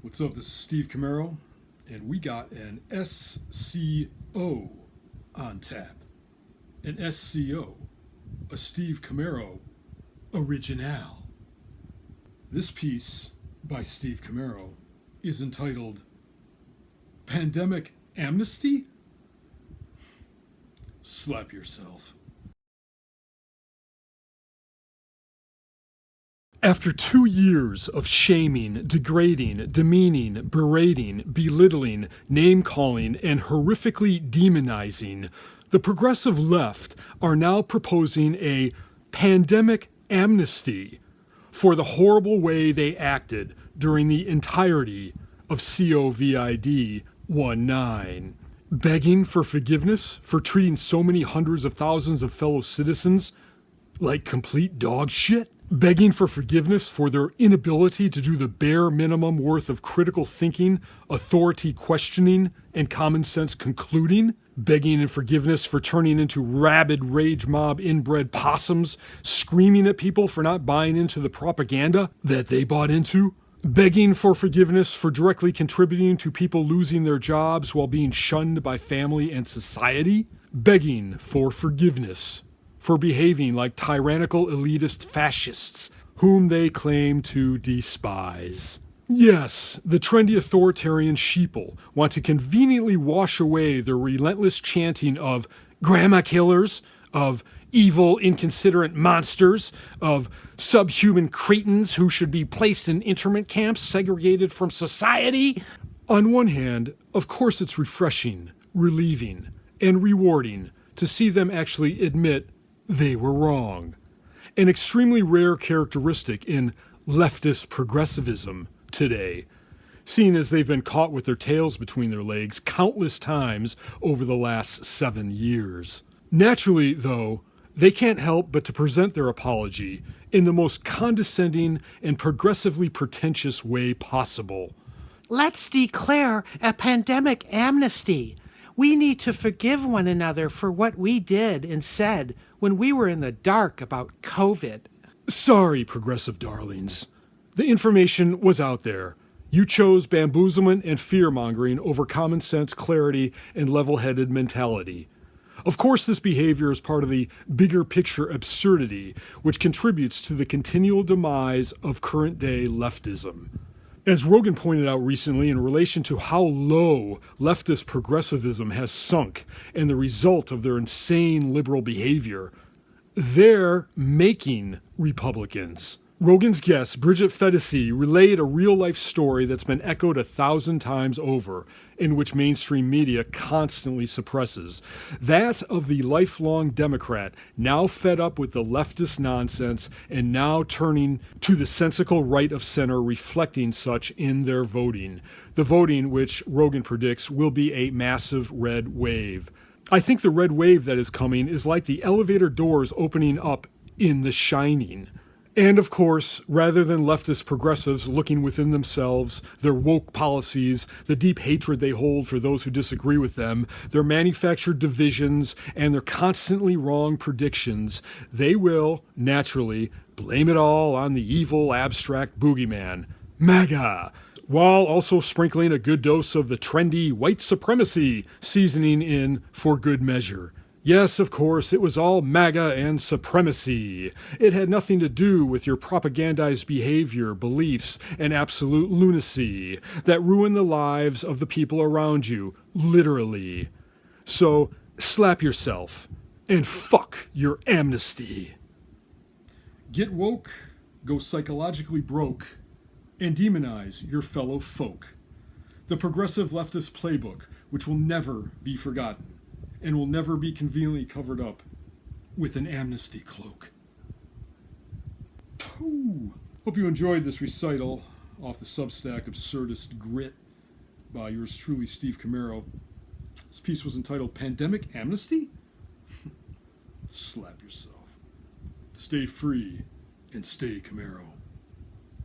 What's up? This is Steve Camaro, and we got an SCO on tap. An SCO, a Steve Camaro original. This piece by Steve Camaro is entitled Pandemic Amnesty? Slap yourself. After 2 years of shaming, degrading, demeaning, berating, belittling, name-calling, and horrifically demonizing, the progressive left are now proposing a pandemic amnesty for the horrible way they acted during the entirety of COVID-19, begging for forgiveness for treating so many hundreds of thousands of fellow citizens like complete dog shit, begging for forgiveness for their inability to do the bare minimum worth of critical thinking, authority questioning, and common sense concluding, begging in forgiveness for turning into rabid rage mob inbred possums, screaming at people for not buying into the propaganda that they bought into, begging for forgiveness for directly contributing to people losing their jobs while being shunned by family and society, begging for forgiveness for behaving like tyrannical elitist fascists whom they claim to despise. Yes, the trendy authoritarian sheeple want to conveniently wash away their relentless chanting of grandma killers, of evil, inconsiderate monsters, of subhuman cretins who should be placed in internment camps segregated from society. On one hand, of course it's refreshing, relieving, and rewarding to see them actually admit they were wrong. An extremely rare characteristic in leftist progressivism today, seeing as they've been caught with their tails between their legs countless times over the last 7 years. Naturally, though, they can't help but to present their apology in the most condescending and progressively pretentious way possible. Let's declare a pandemic amnesty. We need to forgive one another for what we did and said when we were in the dark about COVID. Sorry, progressive darlings. The information was out there. You chose bamboozlement and fear-mongering over common sense, clarity, and level-headed mentality. Of course, this behavior is part of the bigger picture absurdity, which contributes to the continual demise of current-day leftism. As Rogan pointed out recently in relation to how low leftist progressivism has sunk and the result of their insane liberal behavior, they're making Republicans. Rogan's guest, Bridget Fedesi, relayed a real-life story that's been echoed 1,000 times over, in which mainstream media constantly suppresses. That of the lifelong Democrat, now fed up with the leftist nonsense and now turning to the sensical right of center, reflecting such in their voting. The voting, which Rogan predicts, will be a massive red wave. I think the red wave that is coming is like the elevator doors opening up in The Shining. And of course, rather than leftist progressives looking within themselves, their woke policies, the deep hatred they hold for those who disagree with them, their manufactured divisions, and their constantly wrong predictions, they will, naturally, blame it all on the evil, abstract boogeyman, MAGA, while also sprinkling a good dose of the trendy white supremacy seasoning in for good measure. Yes, of course, it was all MAGA and supremacy. It had nothing to do with your propagandized behavior, beliefs, and absolute lunacy that ruin the lives of the people around you, literally. So, slap yourself and fuck your amnesty. Get woke, go psychologically broke, and demonize your fellow folk. The progressive leftist playbook, which will never be forgotten and will never be conveniently covered up with an amnesty cloak. Hope you enjoyed this recital off the Substack Absurdist Grit by yours truly, Steve Camaro. This piece was entitled Pandemic Amnesty? Slap yourself. Stay free and stay Camaro.